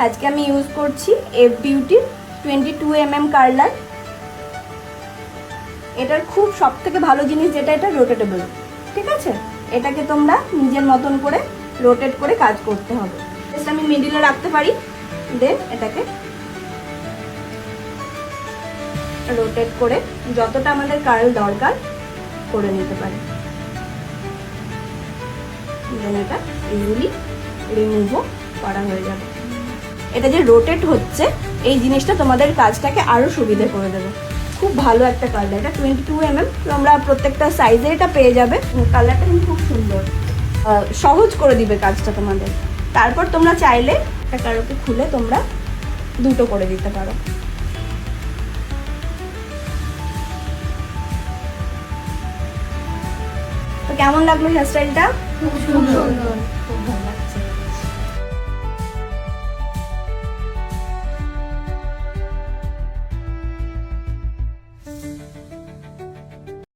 আজকে আমি ইউজ করছি এফ বিউটির 22mm কার্লার। এটার খুব সবথেকে ভালো জিনিস যেটা, এটা রোটেটেবল। ঠিক আছে, এটাকে তোমরা নিজের মতন করে রোটেট করে কাজ করতে হবে। জাস্ট আমি মিডিলে রাখতে পারি, দেন এটাকে রোটেট করে যতটা আমাদের কার্ল দরকার করে নিতে পারি। দেন এটা ইজিলি রিমুভও করা হয়ে যাবে। এটা যে রোটেট হচ্ছে এই জিনিসটা তোমাদের কাজটাকে আরো সুবিধে করে দেবে। খুব ভালো একটা কালার, এটা 22mm, তোমরা প্রত্যেকটা সাইজে এটা পেয়ে যাবে। কালারটা কিন্তু খুব সুন্দর, সহজ করে দিবে কাজটা তোমাদের। তারপর তোমরা চাইলে একটা কারোকে খুলে তোমরা দুটো করে দিতে পারো। তো কেমন লাগলো হেয়ারস্টাইলটা? খুব সুন্দর।